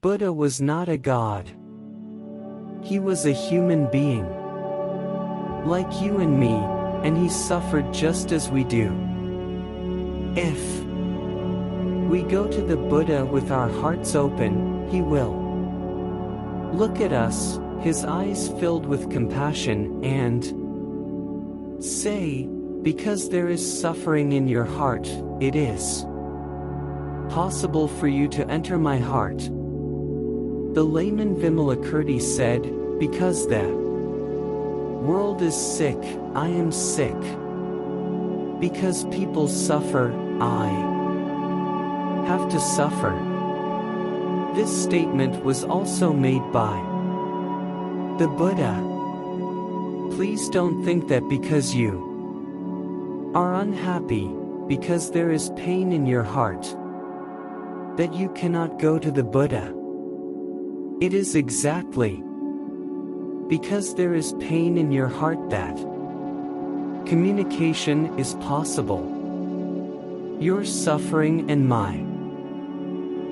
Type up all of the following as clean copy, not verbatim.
Buddha was not a god. He was a human being, like you and me, and he suffered just as we do. If we go to the Buddha with our hearts open, he will look at us, his eyes filled with compassion, and say, because there is suffering in your heart, it is possible for you to enter my heart. The layman Vimalakirti said, because the world is sick, I am sick. Because people suffer, I have to suffer. This statement was also made by the Buddha. Please don't think that because you are unhappy, because there is pain in your heart, that you cannot go to the Buddha. It is exactly because there is pain in your heart that communication is possible. Your suffering and my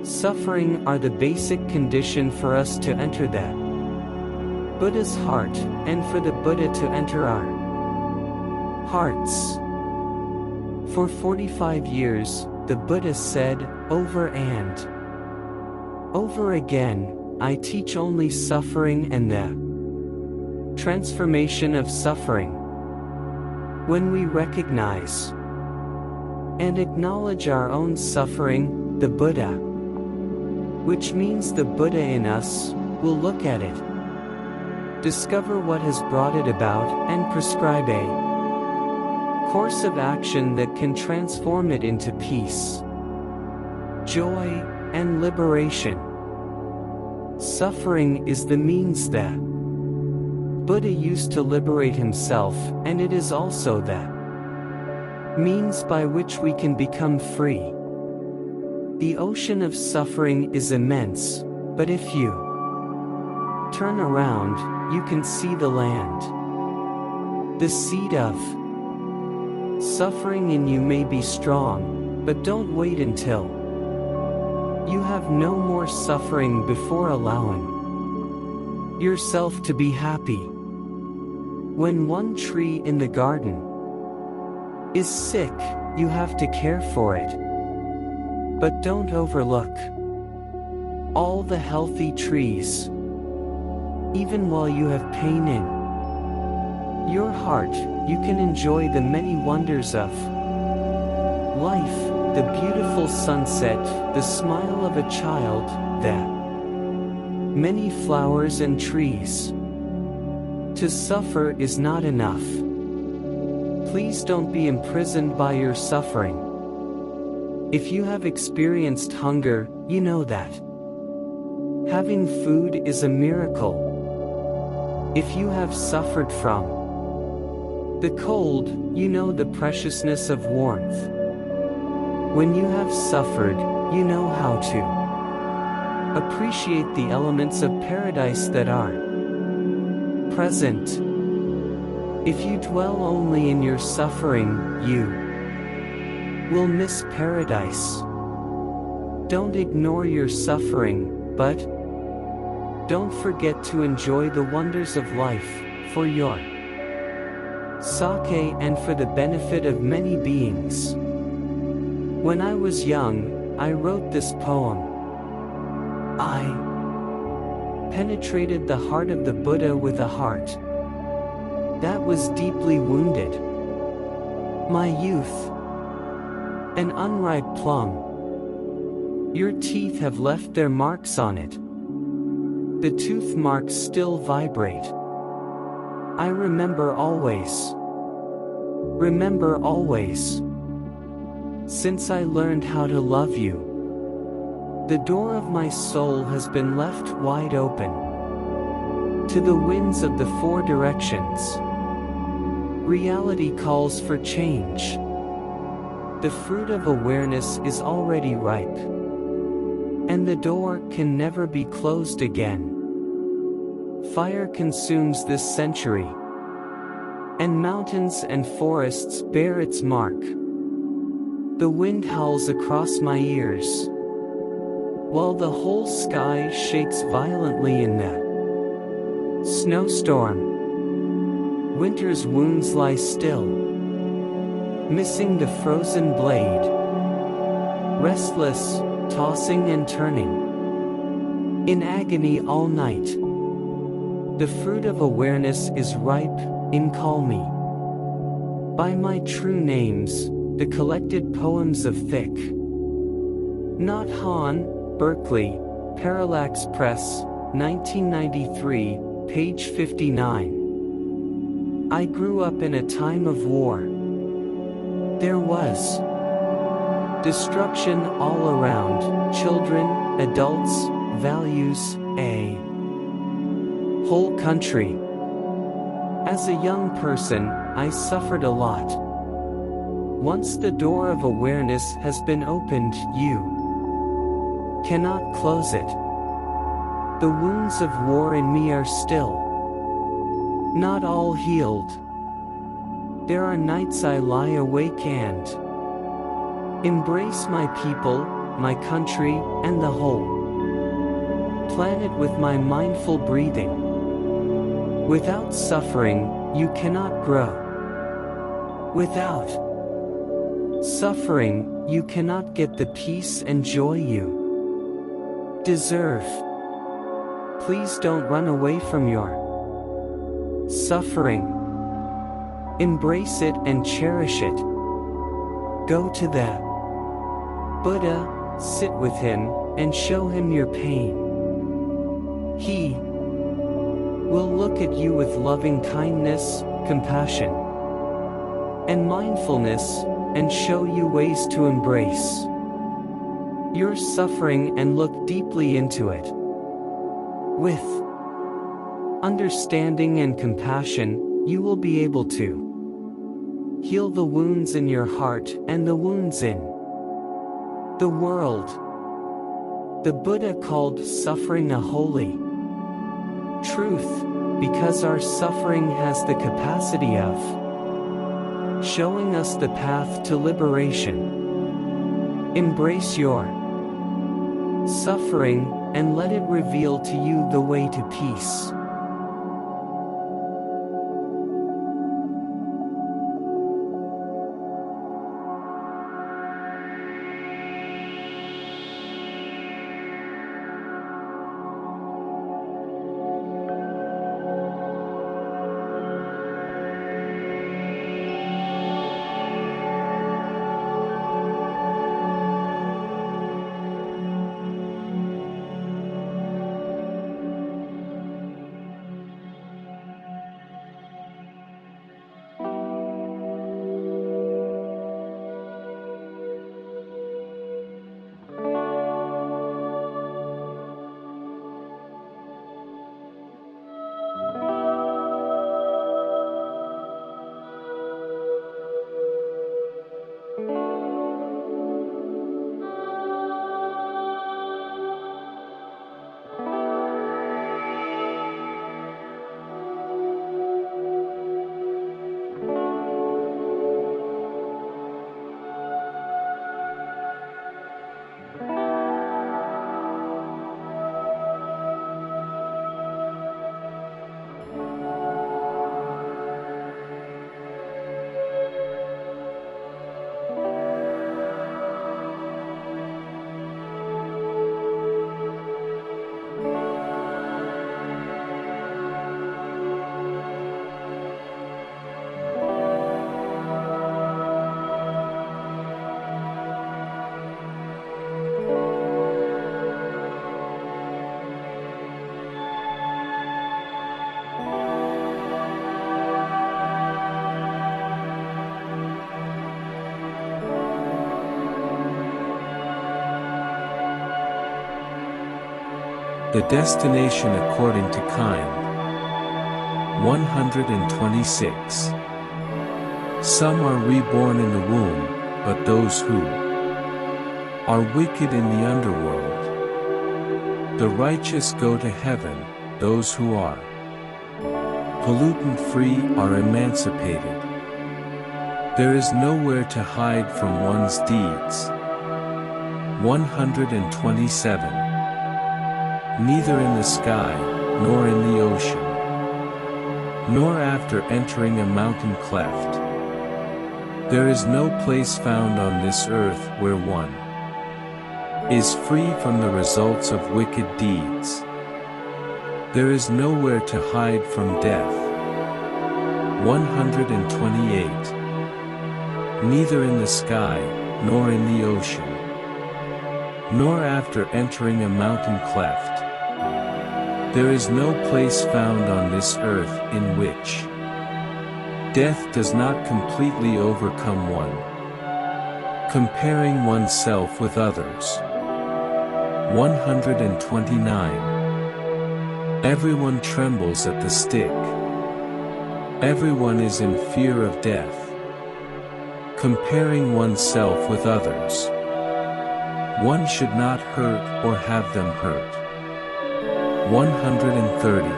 suffering are the basic condition for us to enter that Buddha's heart, and for the Buddha to enter our hearts. For 45 years, the Buddha said, over and over again, I teach only suffering and the transformation of suffering. When we recognize and acknowledge our own suffering, the Buddha, which means the Buddha in us, will look at it, discover what has brought it about, and prescribe a course of action that can transform it into peace, joy, and liberation. Suffering is the means that Buddha used to liberate himself, and it is also the means by which we can become free. The ocean of suffering is immense, but if you turn around, you can see the land. The seed of suffering in you may be strong, but don't wait until you have no more suffering before allowing yourself to be happy. When one tree in the garden is sick, you have to care for it. But don't overlook all the healthy trees. Even while you have pain in your heart, you can enjoy the many wonders of life, the beautiful sunset, the smile of a child, the many flowers and trees. To suffer is not enough. Please don't be imprisoned by your suffering. If you have experienced hunger, you know that having food is a miracle. If you have suffered from the cold, you know the preciousness of warmth. When you have suffered, you know how to appreciate the elements of paradise that are present. If you dwell only in your suffering, you will miss paradise. Don't ignore your suffering, but don't forget to enjoy the wonders of life, for your sake and for the benefit of many beings. When I was young, I wrote this poem. I penetrated the heart of the Buddha with a heart that was deeply wounded. My youth, an unripe plum. Your teeth have left their marks on it. The tooth marks still vibrate. I remember always. Remember always. Since I learned how to love you, the door of my soul has been left wide open to the winds of the four directions. Reality calls for change. The fruit of awareness is already ripe, and the door can never be closed again. Fire consumes this century, and mountains and forests bear its mark. The wind howls across my ears. while the whole sky shakes violently in that snowstorm. Winter's wounds lie still, missing the frozen blade, restless, tossing and turning, in agony all night. The fruit of awareness is ripe, in Call Me by My True Names, the collected poems of Thich Nhat Hanh, Berkeley, Parallax Press, 1993, page 59. I grew up in a time of war. There was destruction all around, children, adults, values, a whole country. As a young person, I suffered a lot. Once the door of awareness has been opened, you cannot close it. The wounds of war in me are still not all healed. There are nights I lie awake and embrace my people, my country, and the whole planet with my mindful breathing. Without suffering, you cannot grow. Without suffering, you cannot get the peace and joy you deserve. Please don't run away from your suffering. Embrace it and cherish it. Go to the Buddha, sit with him, and show him your pain. He will look at you with loving kindness, compassion, and mindfulness, and show you ways to embrace your suffering and look deeply into it. With understanding and compassion, you will be able to heal the wounds in your heart and the wounds in the world. The Buddha called suffering a holy truth, because our suffering has the capacity of showing us the path to liberation. Embrace your suffering and let it reveal to you the way to peace. The destination according to kind. 126. Some are reborn in the womb, but those who are wicked in the underworld. The righteous go to heaven, those who are pollutant-free are emancipated. There is nowhere to hide from one's deeds. 127. neither in the sky, nor in the ocean, nor after entering a mountain cleft. There is no place found on this earth where one is free from the results of wicked deeds. There is nowhere to hide from death. 128. Neither in the sky, nor in the ocean, nor after entering a mountain cleft. There is no place found on this earth in which death does not completely overcome one. Comparing oneself with others. 129. Everyone trembles at the stick. Everyone is in fear of death. Comparing oneself with others. One should not hurt or have them hurt. 130.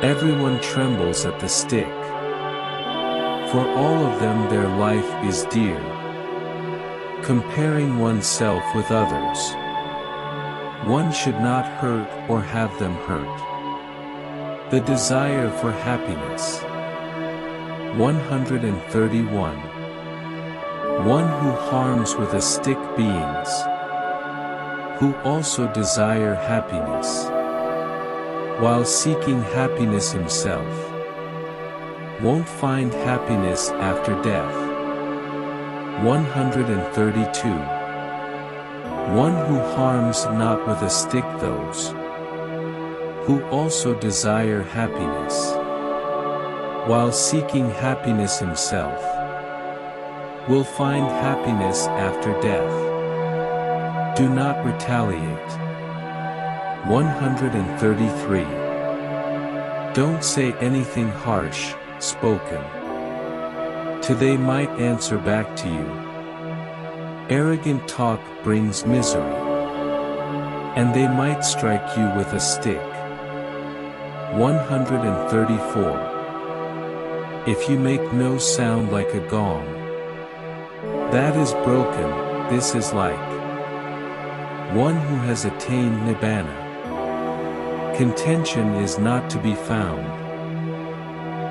Everyone trembles at the stick. For all of them their life is dear. Comparing oneself with others. One should not hurt or have them hurt. The desire for happiness. 131. One who harms with a stick beings who also desire happiness, while seeking happiness himself, won't find happiness after death. 132. One who harms not with a stick those who also desire happiness, while seeking happiness himself, will find happiness after death. Do not retaliate. 133. Don't say anything harsh, spoken, to they might answer back to you. Arrogant talk brings misery, and they might strike you with a stick. 134. If you make no sound like a gong, that is broken. This is like one who has attained nibbana. Contention is not to be found.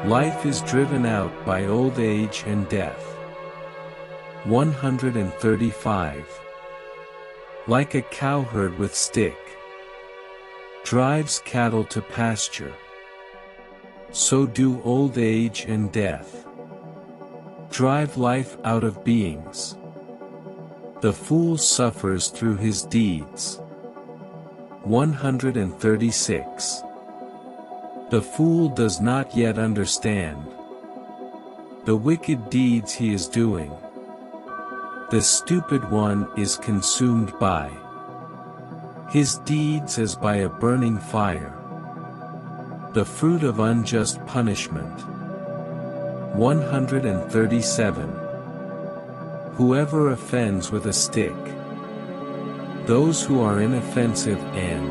Life is driven out by old age and death. 135. Like a cowherd with stick drives cattle to pasture, so do old age and death drive life out of beings. The fool suffers through his deeds. 136. The fool does not yet understand the wicked deeds he is doing. The stupid one is consumed by his deeds as by a burning fire, the fruit of unjust punishment. 137. Whoever offends with a stick, those who are inoffensive and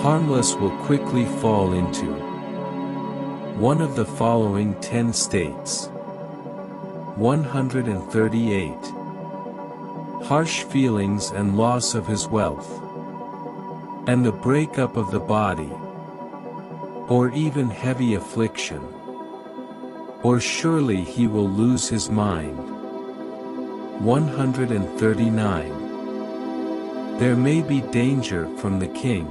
harmless will quickly fall into one of the following 10 states. 138. Harsh feelings and loss of his wealth, and the breakup of the body, or even heavy affliction, or surely he will lose his mind. 139. There may be danger from the king,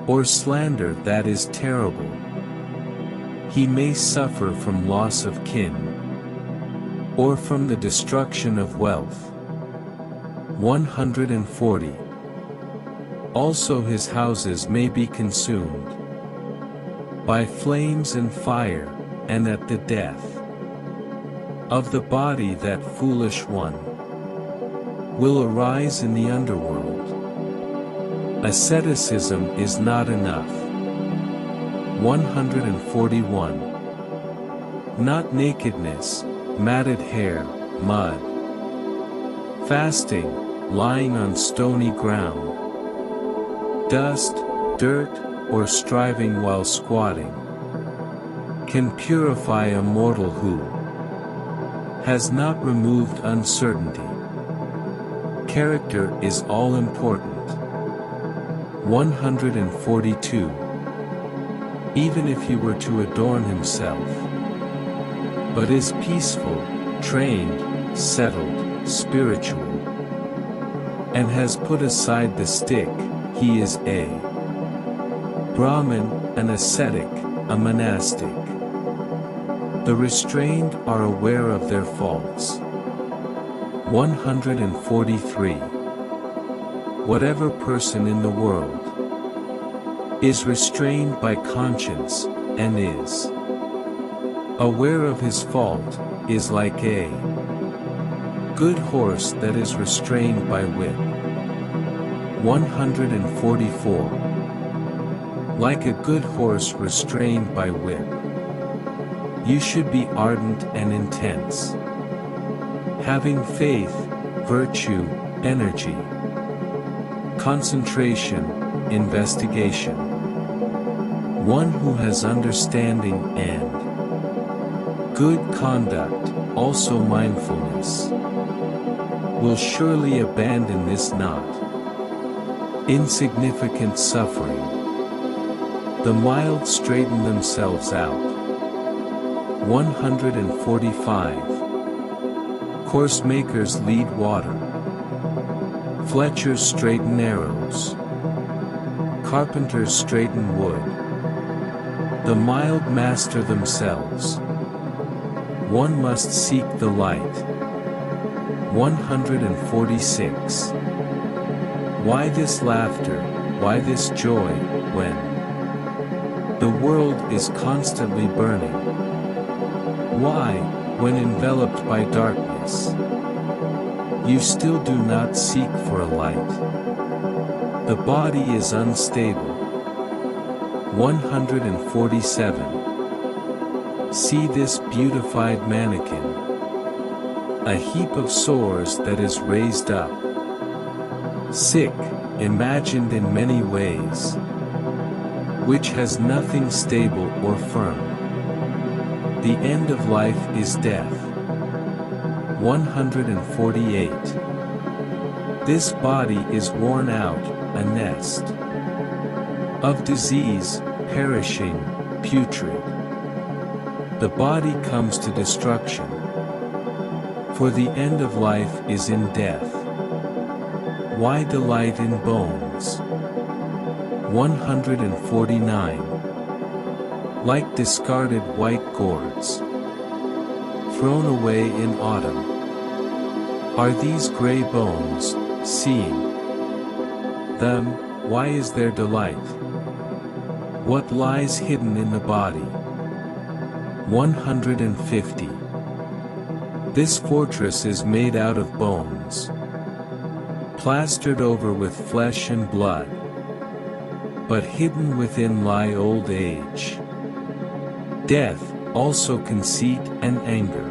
or slander that is terrible. He may suffer from loss of kin, or from the destruction of wealth. 140. Also his houses may be consumed by flames and fire, and at the death of the body that foolish one will arise in the underworld. Asceticism is not enough. 141. Not nakedness, matted hair, mud, fasting, lying on stony ground, dust, dirt, or striving while squatting, can purify a mortal who has not removed uncertainty. Character is all important. 142. Even if he were to adorn himself, but is peaceful, trained, settled, spiritual, and has put aside the stick, he is a Brahmin, an ascetic, a monastic. The restrained are aware of their faults. 143. Whatever person in the world is restrained by conscience, and is aware of his fault, is like a good horse that is restrained by whip. 144. Like a good horse restrained by whip, you should be ardent and intense, having faith, virtue, energy, concentration, investigation. One who has understanding and good conduct, also mindfulness, will surely abandon this not insignificant suffering. The mild straighten themselves out. 145. Course makers lead water. Fletchers straighten arrows. Carpenters straighten wood. The mild master themselves. One must seek the light. 146. Why this laughter, why this joy, when the world is constantly burning? Why, when enveloped by darkness, you still do not seek for a light? The body is unstable. 147. See this beautified mannequin, a heap of sores that is raised up, sick, imagined in many ways, which has nothing stable or firm. The end of life is death. 148. This body is worn out, a nest of disease, perishing, putrid. The body comes to destruction, for the end of life is in death. Why delight in bones? 149. Like discarded white gourds, thrown away in autumn, are these gray bones, seeing them, why is there delight? What lies hidden in the body? 150. This fortress is made out of bones, plastered over with flesh and blood, but hidden within lie old age, death, also conceit and anger.